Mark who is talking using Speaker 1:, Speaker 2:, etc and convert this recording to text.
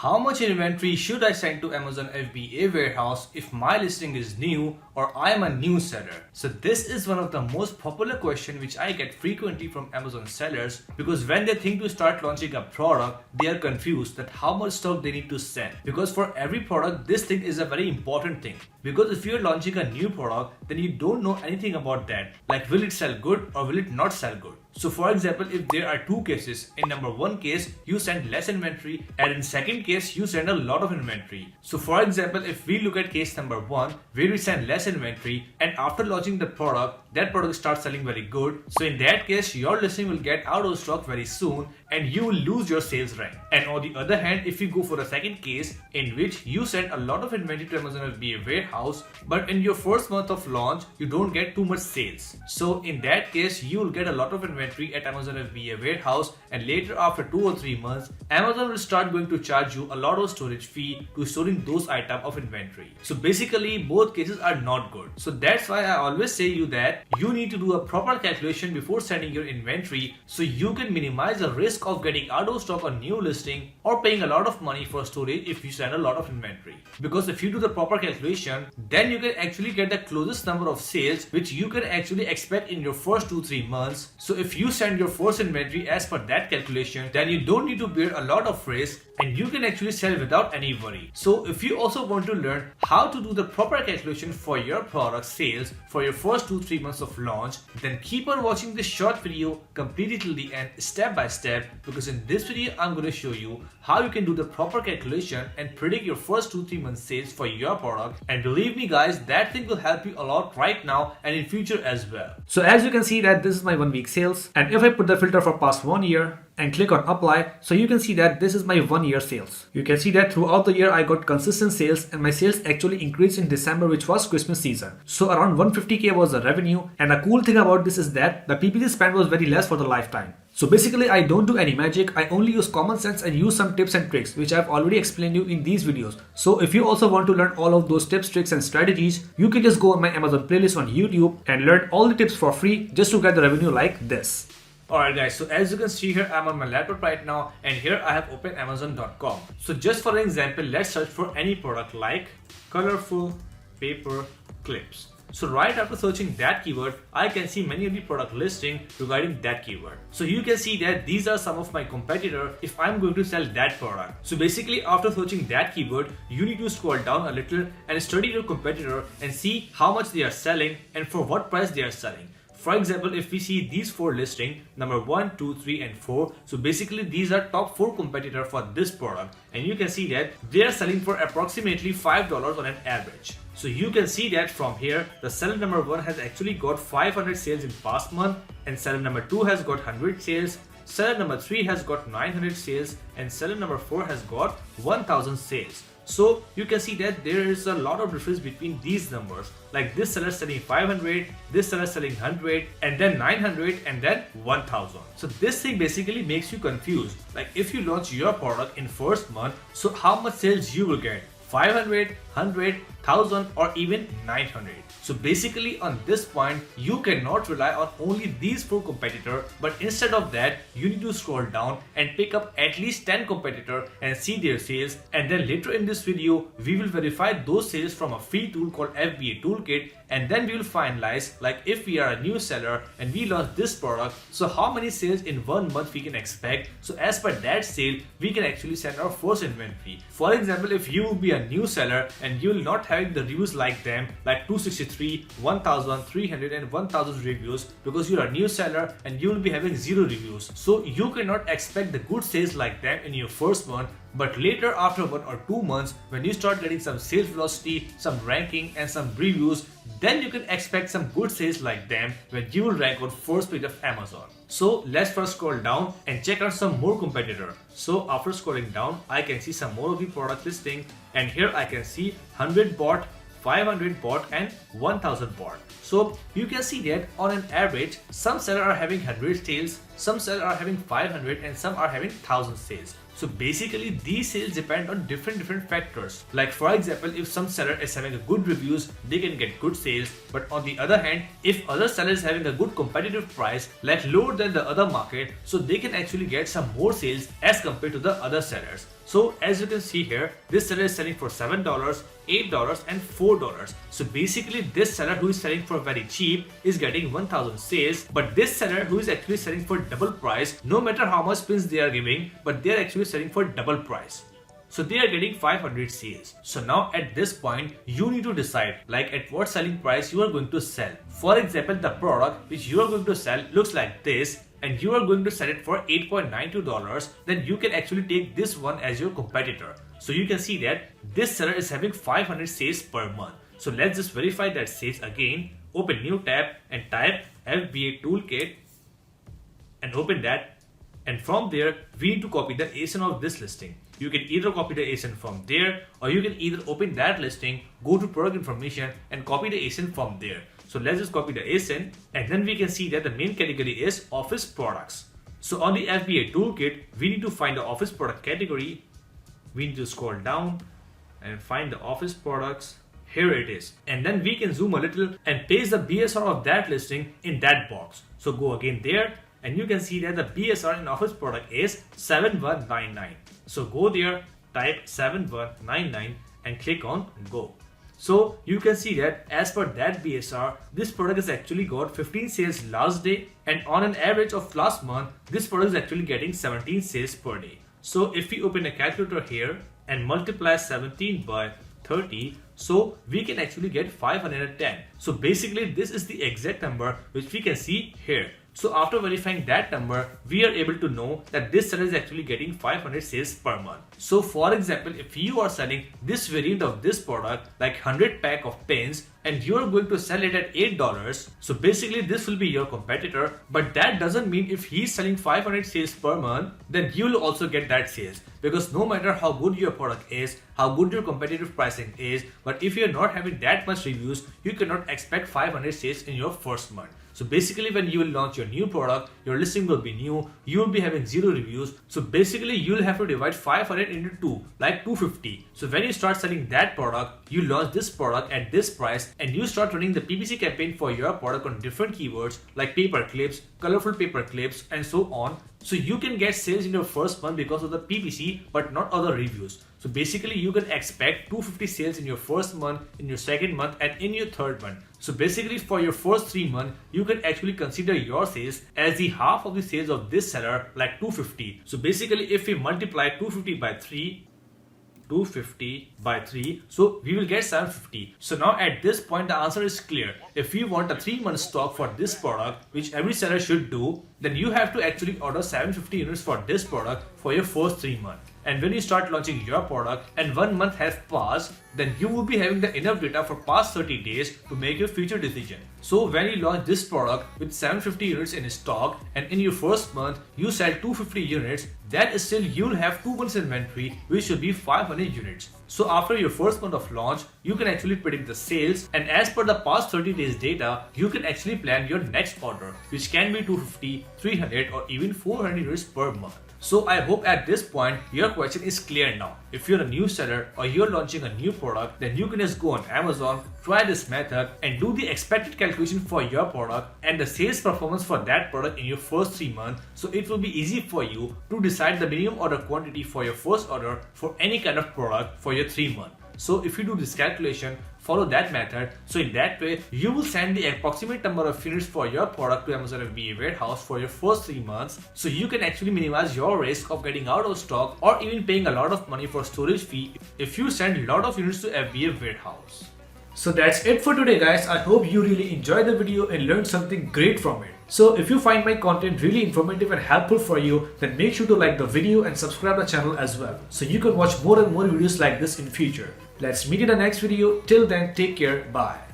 Speaker 1: How much inventory should I send to Amazon FBA warehouse if my listing is new or I am a new seller? So this is one of the most popular questions which I get frequently from Amazon sellers, because when they think to start launching a product, they are confused that how much stock they need to send. Because for every product, this thing is a very important thing. Because if you're launching a new product, then you don't know anything about that. Like, will it sell good or will it not sell good? So for example, if there are two cases, in number one case, you send less inventory, and in second case, you send a lot of inventory. So for example, if we look at case number one, where we send less inventory, and after launching the product, that product starts selling very good. So in that case, your listing will get out of stock very soon, and you will lose your sales rank. And on the other hand, if you go for the second case, in which you send a lot of inventory to Amazon FBA warehouse, but in your first month of launch, you don't get too much sales. So in that case, you will get a lot of inventory at Amazon FBA warehouse, and later after 2 or 3 months, Amazon will start going to charge you a lot of storage fee to storing those items of inventory. So basically, both cases are not good. So that's why I always say you that you need to do a proper calculation before sending your inventory, so you can minimize the risk of getting out of stock on new listing or paying a lot of money for storage if you send a lot of inventory. Because if you do the proper calculation, then you can actually get the closest number of sales which you can actually expect in your first 2-3 months. So if you send your first inventory as per that calculation, then you don't need to bear a lot of risk and you can actually sell without any worry. So if you also want to learn how to do the proper calculation for your product sales for your first 2-3 months of launch, then keep on watching this short video completely till the end, step by step, because in this video I'm going to show you how you can do the proper calculation and predict your first 2-3 months sales for your product. And believe me guys, that thing will help you a lot right now and in future as well.
Speaker 2: So as you can see that this is my 1 week sales, and if I put the filter for past 1 year and click on apply, so you can see that this is my 1 year sales. You can see that throughout the year I got consistent sales, and my sales actually increased in December, which was Christmas season. So around 150k was the revenue, and a cool thing about this is that the PPC spend was very less for the lifetime. So basically I don't do any magic, I only use common sense and use some tips and tricks which I've already explained you in these videos. So if you also want to learn all of those tips, tricks and strategies, you can just go on my Amazon playlist on YouTube and learn all the tips for free just to get the revenue like this.
Speaker 1: Alright guys, so as you can see here, I'm on my laptop right now, and here I have opened Amazon.com. So just for an example, let's search for any product like colorful paper clips. So right after searching that keyword, I can see many of the product listing regarding that keyword. So you can see that these are some of my competitors if I'm going to sell that product. So basically after searching that keyword, you need to scroll down a little and study your competitor and see how much they are selling and for what price they are selling. For example, if we see these 4 listings, number 1, 2, 3 and 4, so basically these are top 4 competitors for this product, and you can see that they are selling for approximately $5 on an average. So you can see that from here, the seller number 1 has actually got 500 sales in past month, and seller number 2 has got 100 sales, seller number 3 has got 900 sales, and seller number 4 has got 1000 sales. So you can see that there is a lot of difference between these numbers. Like this seller selling 500, this seller selling 100, and then 900, and then 1000. So this thing basically makes you confused. Like if you launch your product in first month, so how much sales you will get? 500, 100, 1000 or even 900. So basically on this point, you cannot rely on only these 4 competitors, but instead of that, you need to scroll down and pick up at least 10 competitors and see their sales, and then later in this video, we will verify those sales from a free tool called FBA Toolkit, and then we will finalize like if we are a new seller and we launch this product, so how many sales in 1 month we can expect. So as per that sale, we can actually send our first inventory. For example, if you will be a new seller and you will not having the reviews like them, like 263, 1000, 300 and 1000 reviews, because you are a new seller and you will be having 0 reviews. So you cannot expect the good sales like them in your first month. But later after 1 or 2 months, when you start getting some sales velocity, some ranking and some reviews, then you can expect some good sales like them when you will rank on first page of Amazon. So let's first scroll down and check out some more competitor. So after scrolling down, I can see some more of the product listing, and here I can see 100 bought, 500 bought and 1000 bought. So you can see that on an average, some sellers are having 100 sales, some sellers are having 500 and some are having 1000 sales. So basically these sales depend on different factors. Like for example, if some seller is having a good reviews, they can get good sales. But on the other hand, if other seller is having a good competitive price, like lower than the other market, so they can actually get some more sales as compared to the other sellers. So as you can see here, this seller is selling for $7, $8 and $4. So basically this seller who is selling for very cheap is getting 1000 sales, but this seller who is actually selling for double price, no matter how much spins they are giving, but they are actually selling for double price. So they are getting 500 sales. So now at this point, you need to decide like at what selling price you are going to sell. For example, the product which you are going to sell looks like this, and you are going to sell it for $8.92, then you can actually take this one as your competitor. So you can see that this seller is having 500 sales per month. So let's just verify that sales again. Open new tab and type FBA toolkit and open that. And from there, we need to copy the ASIN of this listing. You can either copy the ASIN from there, or you can either open that listing, go to product information and copy the ASIN from there. So let's just copy the ASIN, and then we can see that the main category is office products. So on the FBA toolkit, we need to find the office product category. We need to scroll down and find the office products. Here it is. And then we can zoom a little and paste the BSR of that listing in that box. So go again there, and you can see that the BSR in office product is 7199. So go there, type 7199 and click on go. So you can see that as per that BSR, this product has actually got 15 sales last day, and on an average of last month, this product is actually getting 17 sales per day. So if we open a calculator here and multiply 17 by 30, so we can actually get 510. So basically this is the exact number which we can see here. So after verifying that number, we are able to know that this seller is actually getting 500 sales per month. So for example, if you are selling this variant of this product, like 100 pack of pens, and you are going to sell it at $8, so basically this will be your competitor, but that doesn't mean if he is selling 500 sales per month, then you will also get that sales. Because no matter how good your product is, how good your competitive pricing is, but if you are not having that much reviews, you cannot expect 500 sales in your first month. So basically when you will launch your new product, your listing will be new, you will be having 0 reviews. So basically you will have to divide 500 into 2, like 250. So when you start selling that product, you launch this product at this price, and you start running the PPC campaign for your product on different keywords like paper clips, colorful paper clips and so on. So you can get sales in your first month because of the PPC, but not other reviews. So basically you can expect 250 sales in your first month, in your second month and in your third month. So basically for your first 3 months, you can actually consider your sales as the half of the sales of this seller, like 250. So basically if we multiply 250 by 3, 250 by 3, so we will get 750. So now at this point the answer is clear. If you want a 3-month stock for this product, which every seller should do, then you have to actually order 750 units for this product for your first 3 months. And when you start launching your product and 1 month has passed, then you will be having the enough data for past 30 days to make your future decision. So when you launch this product with 750 units in stock, and in your first month you sell 250 units, that is still you'll have 2 months inventory, which should be 500 units. So after your first month of launch, you can actually predict the sales, and as per the past 30 days data, you can actually plan your next order, which can be 250, 300 or even 400 units per month. So I hope at this point your question is clear now. If you're a new seller or you're launching a new product, then you can just go on Amazon, try this method and do the expected calculation for your product and the sales performance for that product in your first 3 months. So it will be easy for you to decide the minimum order quantity for your first order for any kind of product for your 3 months. So if you do this calculation, follow that method, so in that way you will send the approximate number of units for your product to Amazon FBA warehouse for your first 3 months, so you can actually minimize your risk of getting out of stock or even paying a lot of money for storage fee if you send a lot of units to FBA warehouse. So that's it for today guys. I hope you really enjoyed the video and learned something great from it. So if you find my content really informative and helpful for you, then make sure to like the video and subscribe the channel as well, so you can watch more and more videos like this in future. Let's meet in the next video. Till then, take care. Bye.